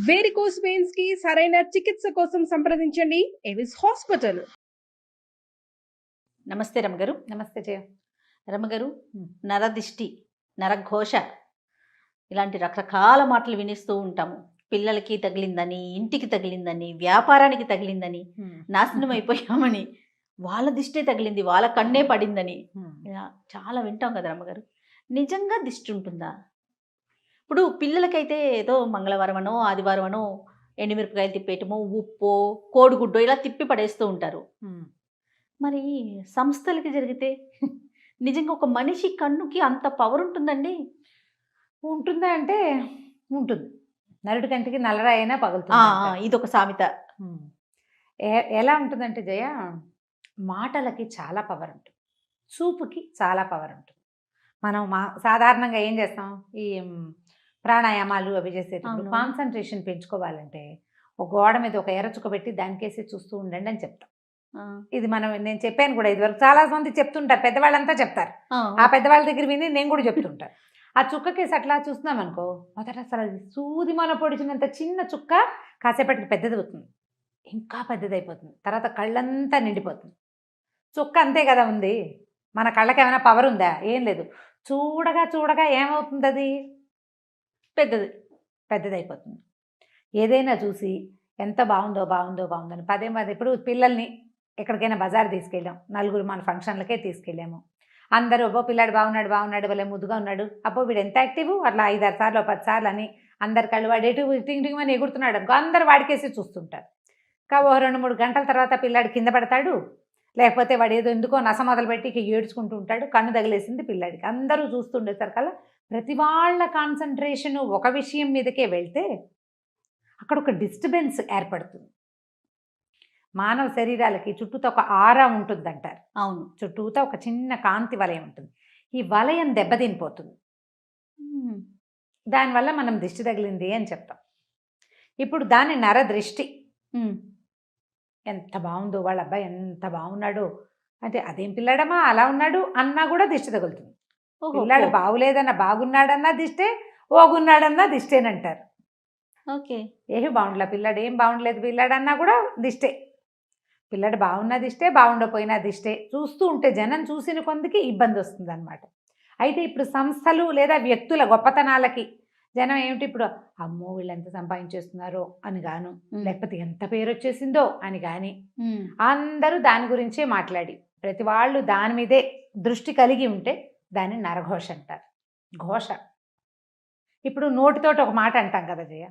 Varicose veins కి సరైన చికిత్స కోసం సంప్రదించండి ఎవిస్ హాస్పిటల్. నమస్తే రమగారు. నమస్తే జయ. రమగారు, నరదిష్టి, నరఘోష ఇలాంటి రకరకాల మాటలు వినిస్తూ ఉంటాము. పిల్లలకి తగిలిందని, ఇంటికి తగిలిందని, వ్యాపారానికి తగిలిందని, నాశనం అయిపోయామని, వాళ్ళ దిష్టే తగిలింది, వాళ్ళ కన్నే పడిందని ఇలా చాలా వింటాం కదా రమ్మగారు. నిజంగా దిష్టి ఉంటుందా? ఇప్పుడు పిల్లలకైతే ఏదో మంగళవారం అనో ఆదివారం అనో ఎండుమిరపకాయలు తిప్పేయటమో, ఉప్పు, కోడిగుడ్డో ఇలా తిప్పి పడేస్తూ ఉంటారు. మరి సంస్థలకి జరిగితే నిజంగా ఒక మనిషి కన్నుకి అంత పవర్ ఉంటుందండి? ఉంటుందా అంటే ఉంటుంది. నరుడి కంటికి నల్లరాయి అయినా పగులుతుంది. ఇది ఒక సామెత. ఎలా ఉంటుందంటే జయ, మాటలకి చాలా పవర్ ఉంటుంది, చూపుకి చాలా పవర్ ఉంటుంది. మనం సాధారణంగా ఏం చేస్తాం, ఈ ప్రాణాయామాలు అవి చేసేటప్పుడు కాన్సన్ట్రేషన్ పెంచుకోవాలంటే ఒక గోడ మీద ఒక ఎర్రచుక్క పెట్టి దానికేసి చూస్తూ ఉండండి అని చెప్తాం. ఇది నేను చెప్పాను కూడా, ఇదివరకు చాలా మంది చెప్తుంటారు, పెద్దవాళ్ళంతా చెప్తారు. ఆ పెద్దవాళ్ళ దగ్గర విని నేను కూడా చెప్తుంటాను. ఆ చుక్కకేసి అట్లా చూస్తున్నాం అనుకో, మొదట అసలు సూది మన పొడిచినంత చిన్న చుక్క కాసేపటికి పెద్దది అవుతుంది, ఇంకా పెద్దది అయిపోతుంది, తర్వాత కళ్ళంతా నిండిపోతుంది. చుక్క అంతే కదా ఉంది, మన కళ్ళకి ఏమైనా పవర్ ఉందా? ఏం లేదు. చూడగా చూడగా ఏమవుతుంది, అది పెద్దది అయిపోతుంది. ఏదైనా చూసి ఎంత బాగుందో బాగుందో బాగుందని పదే పదే, ఇప్పుడు పిల్లల్ని ఎక్కడికైనా బజార్ తీసుకెళ్ళాం, నలుగురు మన ఫంక్షన్లకే తీసుకెళ్ళాము, అందరూ అబ్బో పిల్లాడు బాగున్నాడు బాగున్నాడు, వాళ్ళే ముద్దుగా ఉన్నాడు, అబ్బో వీడు ఎంత యాక్టివ్, అట్లా 5-6 సార్లు 10 సార్లు అని అందరు కళ్ళు వాడు ఎటు టింగ్ అని ఎగురుతున్నాడు అనుకో, అందరు వాడికేసి చూస్తుంటారు. ఓ 2-3 గంటల తర్వాత పిల్లాడు కింద పడతాడు, లేకపోతే వాడు ఏదో ఎందుకో నస మొదలు పెట్టి ఇక ఏడ్చుకుంటూ ఉంటాడు, కన్ను తగిలేసింది పిల్లాడికి. అందరూ చూస్తుండేసరికల్లా ప్రతి వాళ్ళ కాన్సన్ట్రేషను ఒక విషయం మీదకే వెళ్తే అక్కడ ఒక డిస్టర్బెన్స్ ఏర్పడుతుంది. మానవ శరీరాలకి చుట్టూతో ఒక ఆరా ఉంటుంది అంటారు. అవును, చుట్టూతో ఒక చిన్న కాంతి వలయం ఉంటుంది. ఈ వలయం దెబ్బతినిపోతుంది, దానివల్ల మనం దిష్టి తగిలింది అని చెప్తాం. ఇప్పుడు దాని నరదృష్టి. ఎంత బాగుందో వాళ్ళ అబ్బాయి, ఎంత బాగున్నాడు అంటే, అదేం పిల్లాడమ్మా అలా ఉన్నాడు అన్నా కూడా దిష్టి తగులుతుంది. పిల్లాడు బాగులేదన్నా బాగున్నాడన్నా దిష్టే, ఓగున్నాడన్నా దిష్టేనంటారు. ఓకే, ఏమి బాగుండలే పిల్లాడు, ఏం బాగుండలేదు పిల్లాడన్నా కూడా దిష్టే. పిల్లాడు బాగున్నా దిష్టే, బాగుండపోయినా దిష్టే. చూస్తూ ఉంటే జనం చూసిన కొందికి ఇబ్బంది వస్తుంది అనమాట. అయితే ఇప్పుడు సంస్థలు లేదా వ్యక్తుల గొప్పతనాలకి జనం ఏమిటి, ఇప్పుడు అమ్మో వీళ్ళు ఎంత సంపాదించేస్తున్నారో అని గాను, లేకపోతే ఎంత పేరు వచ్చేసిందో అని కానీ అందరూ దాని గురించే మాట్లాడి ప్రతి వాళ్ళు దాని మీదే దృష్టి కలిగి ఉంటే దాన్ని నరఘోష అంటారు. ఘోష. ఇప్పుడు నోటితోటి ఒక మాట అంటాం కదా జయ,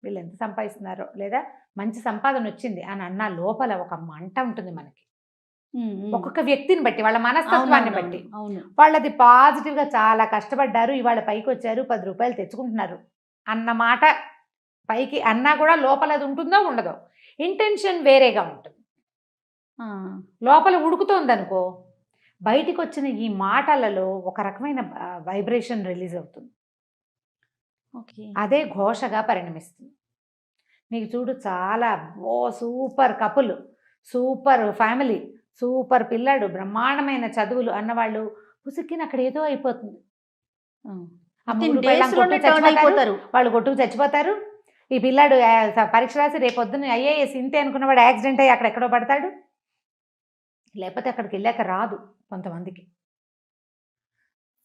వీళ్ళు ఎంత సంపాదిస్తున్నారో లేదా మంచి సంపాదన వచ్చింది అని అన్న లోపల ఒక మంట ఉంటుంది మనకి. ఒక్కొక్క వ్యక్తిని బట్టి, వాళ్ళ మనస్తత్వాన్ని బట్టి. వాళ్ళది పాజిటివ్గా చాలా కష్టపడ్డారు, ఇవాళ పైకి వచ్చారు, 10 రూపాయలు తెచ్చుకుంటున్నారు అన్న మాట పైకి అన్నా కూడా లోపల అది ఉంటుందో ఉండదో, ఇంటెన్షన్ వేరేగా ఉంటుంది. లోపల ఉడుకుతోంది అనుకో, బయటికి వచ్చిన ఈ మాటలలో ఒక రకమైన వైబ్రేషన్ రిలీజ్ అవుతుంది. అదే ఘోషగా పరిణమిస్తుంది. నీకు చూడు, చాలా super couple, super family, super పిల్లాడు, బ్రహ్మాండమైన చదువులు అన్నవాళ్ళు పుసుక్కిన అక్కడ ఏదో అయిపోతుంది. వాళ్ళు కొట్టుకు చచ్చిపోతారు. ఈ పిల్లాడు పరీక్ష రాసి రేపొద్దున ఐఏఎస్ ఇంతే అనుకున్నవాడు యాక్సిడెంట్ అయ్యి అక్కడెక్కడో పడతాడు, లేకపోతే అక్కడికి వెళ్ళాక రాదు. కొంతమందికి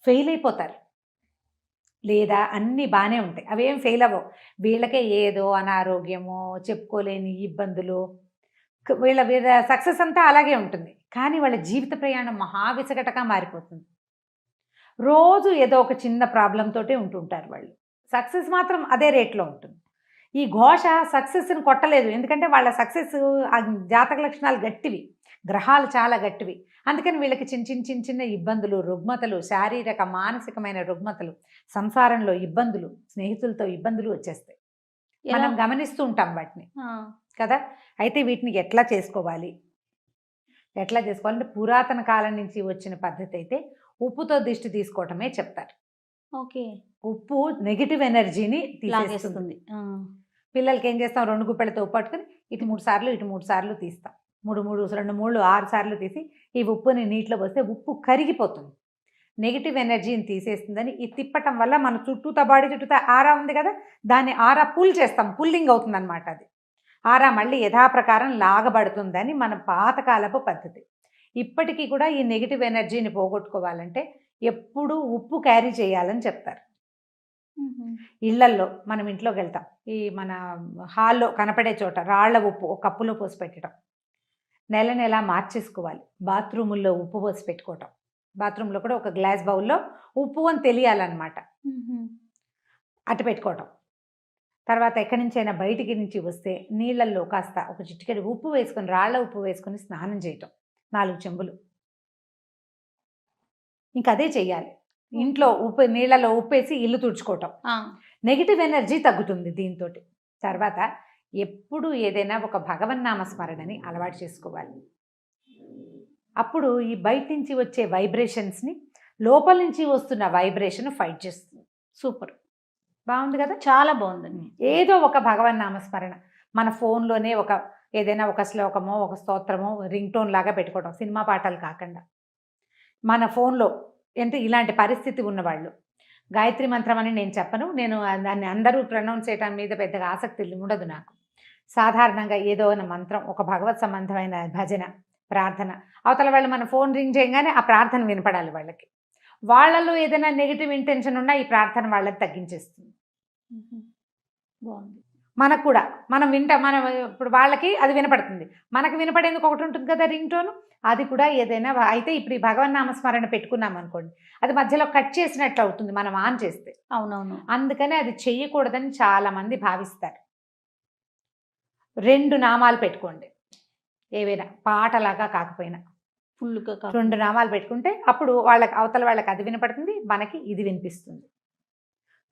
ఫెయిల్ అయిపోతారు, లేదా అన్నీ బాగానే ఉంటాయి, అవేం ఫెయిల్ అవ్వవు. వీళ్ళకే ఏదో అనారోగ్యమో, చెప్పుకోలేని ఇబ్బందులు, వీళ్ళ సక్సెస్ అంతా అలాగే ఉంటుంది. కానీ వాళ్ళ జీవిత ప్రయాణం మహావిసగటగా మారిపోతుంది. రోజు ఏదో ఒక చిన్న ప్రాబ్లంతో ఉంటుంటారు వాళ్ళు. సక్సెస్ మాత్రం అదే రేట్లో ఉంటుంది. ఈ ఘోష సక్సెస్ని కొట్టలేదు, ఎందుకంటే వాళ్ళ సక్సెస్ జాతక లక్షణాలు గట్టివి, గ్రహాలు చాలా గట్టివి. అందుకని వీళ్ళకి చిన్న చిన్న ఇబ్బందులు, రుగ్మతలు, శారీరక మానసికమైన రుగ్మతలు, సంసారంలో ఇబ్బందులు, స్నేహితులతో ఇబ్బందులు వచ్చేస్తాయి. మనం గమనిస్తూ ఉంటాం వాటిని కదా. అయితే వీటిని ఎట్లా చేసుకోవాలంటే పురాతన కాలం నుంచి వచ్చిన పద్ధతి అయితే ఉప్పుతో దిష్టి తీసుకోవటమే చెప్తారు. ఓకే, ఉప్పు నెగిటివ్ ఎనర్జీని తీసేస్తుంది. పిల్లలకి ఏం చేస్తాం, 2 గుప్పెలతో ఉప్పు పట్టుకుని ఇటు 3 సార్లు ఇటు 3 సార్లు తీస్తాం. 2 3 6 సార్లు తీసి ఈ ఉప్పుని నీటిలో పోస్తే ఉప్పు కరిగిపోతుంది. నెగిటివ్ ఎనర్జీని తీసేస్తుందని ఈ తిప్పటం వల్ల మన చుట్టూతా బాడీ చుట్టూతా ఆరా ఉంది కదా, దాన్ని ఆరా పుల్ చేస్తాం, పుల్లింగ్ అవుతుంది అనమాట. అది ఆరా మళ్ళీ యథాప్రకారం లాగబడుతుందని మన పాతకాలపు పద్ధతి. ఇప్పటికీ కూడా ఈ నెగిటివ్ ఎనర్జీని పోగొట్టుకోవాలంటే ఎప్పుడూ ఉప్పు క్యారీ చేయాలని చెప్తారు. ఇళ్లల్లో మనం ఇంట్లోకి వెళ్తాం, ఈ మన హాల్లో కనపడే చోట రాళ్ల ఉప్పు ఒక కప్పులో పోసి పెట్టడం, నెల నెల మార్చేసుకోవాలి. బాత్రూముల్లో ఉప్పు పోసి పెట్టుకోవటం, బాత్రూంలో కూడా ఒక గ్లాస్ బౌల్లో ఉప్పు అని తెలియాలన్నమాట, అటు పెట్టుకోవటం. తర్వాత ఎక్కడి నుంచైనా బయటికి నుంచి వస్తే నీళ్ళల్లో కాస్త ఒక చిటికెడు ఉప్పు వేసుకొని, రాళ్ల ఉప్పు వేసుకొని స్నానం చేయటం 4 చెంబులు. ఇంక అదే చెయ్యాలి. ఇంట్లో ఉప్పు, నీళ్ళలో ఉప్పేసి ఇల్లు తుడుచుకోవటం. నెగిటివ్ ఎనర్జీ తగ్గుతుంది దీంతో. తర్వాత ఎప్పుడు ఏదైనా ఒక భగవన్నామస్మరణని అలవాటు చేసుకోవాలి. అప్పుడు ఈ బయట నుంచి వచ్చే వైబ్రేషన్స్ని లోపల నుంచి వస్తున్న వైబ్రేషన్ ఫైట్ చేస్తుంది. సూపర్, బాగుంది కదా, చాలా బాగుందండి. ఏదో ఒక భగవన్నామస్మరణ మన ఫోన్లోనే ఏదైనా ఒక శ్లోకమో ఒక స్తోత్రమో రింగ్ టోన్ లాగా పెట్టుకోవడం, సినిమా పాటలు కాకుండా. మన ఫోన్లో ఇలాంటి పరిస్థితి ఉన్నవాళ్ళు గాయత్రి మంత్రం అని నేను చెప్పను, నేను దాన్ని అందరూ ప్రొనౌన్స్ చేయడం మీద పెద్దగా ఆసక్తి ఉండదు నాకు. సాధారణంగా ఏదో ఒక మంత్రం, ఒక భగవత్ సంబంధమైన భజన, ప్రార్థన, అవతల వాళ్ళు మన ఫోన్ రింగ్ చేయగానే ఆ ప్రార్థన వినపడాలి వాళ్ళకి. వాళ్ళలో ఏదైనా నెగిటివ్ ఇంటెన్షన్ ఉన్నా ఈ ప్రార్థన వాళ్ళకి తగ్గించేస్తుంది. బాగుంది. మనకు కూడా మనం ఇప్పుడు వాళ్ళకి అది వినపడుతుంది, మనకు వినపడేందుకు ఒకటి ఉంటుంది కదా రింగ్ టోన్, అది కూడా ఏదైనా అయితే ఇప్పుడు ఈ భగవన్నామస్మరణ పెట్టుకున్నాం అనుకోండి, అది మధ్యలో కట్ చేసినట్లు అవుతుంది మనం ఆన్ చేస్తే. అవునవును. అందుకని అది చెయ్యకూడదని చాలామంది భావిస్తారు. 2 నామాలు పెట్టుకోండి, ఏవైనా పాటలాగా కాకపోయినా ఫుల్గా 2 నామాలు పెట్టుకుంటే అప్పుడు అవతల వాళ్ళకి అది వినపడుతుంది, మనకి ఇది వినిపిస్తుంది.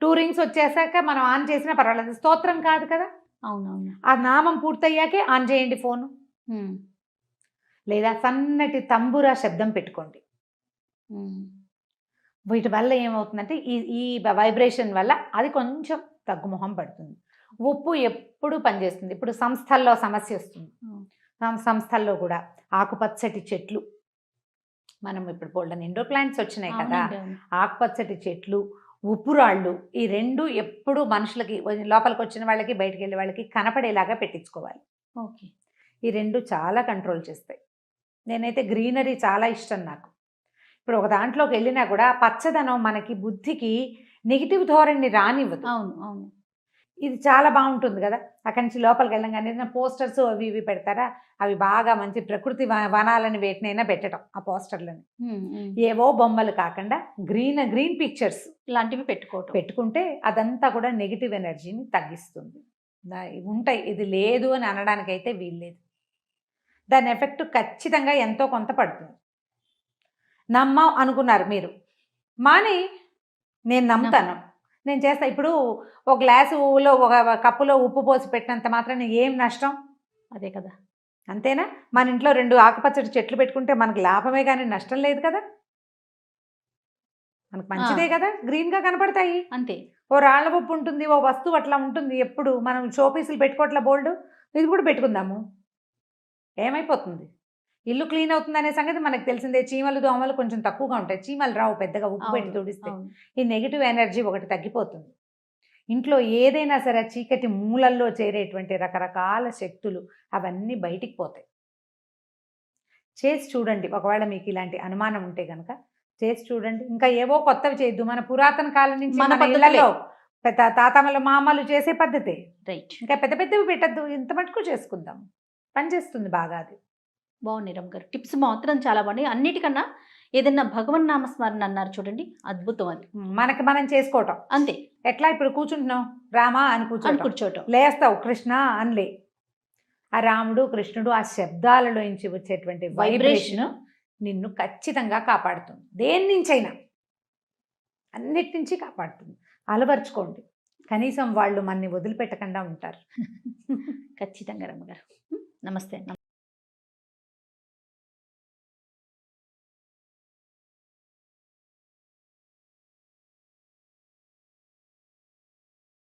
2 రింగ్స్ వచ్చేసాక మనం ఆన్ చేసినా పర్వాలేదు, స్తోత్రం కాదు కదా. అవునవును. ఆ నామం పూర్తయ్యాకే ఆన్ చేయండి ఫోను. లేదా సన్నటి తంబురా శబ్దం పెట్టుకోండి. వీటి వల్ల ఏమవుతుందంటే ఈ వైబ్రేషన్ వల్ల అది కొంచెం తగ్గుముఖం పడుతుంది. ఉప్పు ఎప్పుడు పనిచేస్తుంది. ఇప్పుడు సంస్థల్లో సమస్య వస్తుంది, సంస్థల్లో కూడా ఆకుపచ్చటి చెట్లు, మనం ఇప్పుడు బోల్డెన్ ఇండోర్ ప్లాంట్స్ వచ్చినాయి కదా, ఆకుపచ్చటి చెట్లు, ఉప్పు రాళ్ళు, ఈ 2 ఎప్పుడు మనుషులకి లోపలికి వచ్చిన వాళ్ళకి బయటికి వెళ్ళే వాళ్ళకి కనపడేలాగా పెట్టించుకోవాలి. ఓకే. ఈ 2 చాలా కంట్రోల్ చేస్తాయి. నేనైతే గ్రీనరీ చాలా ఇష్టం నాకు. ఇప్పుడు ఒక దాంట్లోకి వెళ్ళినా కూడా పచ్చదనం మనకి బుద్ధికి నెగిటివ్ ధోరణిని రానివ్వదు. అవును అవును. ఇది చాలా బాగుంటుంది కదా. అక్కడి నుంచి లోపలికి వెళ్ళంగానే పోస్టర్స్ అవి ఇవి పెడతారా, అవి బాగా మంచి ప్రకృతి వనాలని వేటినైనా పెట్టడం, ఆ పోస్టర్లని ఏవో బొమ్మలు కాకుండా గ్రీన్ పిక్చర్స్ ఇలాంటివి పెట్టుకుంటే అదంతా కూడా నెగిటివ్ ఎనర్జీని తగ్గిస్తుంది. ఉంటాయి, ఇది లేదు అని అనడానికైతే వీల్లేదు. దాని ఎఫెక్ట్ ఖచ్చితంగా ఎంతో కొంత పడుతుంది. నమ్మం అనుకున్నారు మీరు, మాని నేను నమ్ముతాను, నేను చేస్తా. ఇప్పుడు ఒక గ్లాసులో ఒక కప్పులో ఉప్పు పోసి పెట్టినంత మాత్రం ఏం నష్టం? అదే కదా. అంతేనా? మన ఇంట్లో 2 ఆకుపచ్చటి చెట్లు పెట్టుకుంటే మనకు లాభమే కానీ నష్టం లేదు కదా, మనకు మంచిదే కదా, గ్రీన్గా కనపడతాయి. అంతే. ఓ రాళ్ల ఉప్పు ఉంటుంది, ఓ వస్తువు అట్లా ఉంటుంది. ఎప్పుడు మనం షోపీసులు పెట్టుకోవట్లా బోల్డ్, ఇది కూడా పెట్టుకుందాము, ఏమైపోతుంది? ఇల్లు క్లీన్ అవుతుంది అనే సంగతి మనకు తెలిసిందే. చీమలు దోమలు కొంచెం తక్కువగా ఉంటాయి, చీమలు రావు పెద్దగా ఉప్పు పెట్టి తుడిస్తే. ఈ నెగిటివ్ ఎనర్జీ ఒకటి తగ్గిపోతుంది. ఇంట్లో ఏదైనా సరే చీకటి మూలల్లో చేరేటువంటి రకరకాల శక్తులు అవన్నీ బయటికి పోతాయి. చేసి చూడండి, ఒకవేళ మీకు ఇలాంటి అనుమానం ఉంటే కనుక చేసి చూడండి. ఇంకా ఏవో కొత్తవి చేయొద్దు, మన పురాతన కాలం నుంచి మన ఇళ్లలో పెద్ద తాతమ్మలు మామలు చేసే పద్ధతే. రైట్. ఇంకా పెద్ద పెద్దవి పెట్టద్దు, ఇంత మటుకు చేసుకుందాం, పనిచేస్తుంది బాగా. అది బాగున్నాయి రమ్మ గారు, టిప్స్ మాత్రం చాలా బాగున్నాయి. అన్నిటికన్నా ఏదైనా భగవన్ నామస్మరణ అన్నారు చూడండి, అద్భుతం. అది మనకి మనం చేసుకోవటం అంతే. ఎట్లా ఇప్పుడు కూర్చుంటున్నావు, రామా అని కూర్చోటం, లేస్తావు కృష్ణ అనిలే. ఆ రాముడు కృష్ణుడు ఆ శబ్దాలలో నుంచి వచ్చేటువంటి వైబ్రేషన్ నిన్ను ఖచ్చితంగా కాపాడుతుంది. దేని నుంచైనా, అన్నిటి నుంచి కాపాడుతుంది. అలవర్చుకోండి, కనీసం వాళ్ళు మనని వదిలిపెట్టకుండా ఉంటారు. ఖచ్చితంగా రమ్మగారు. నమస్తే.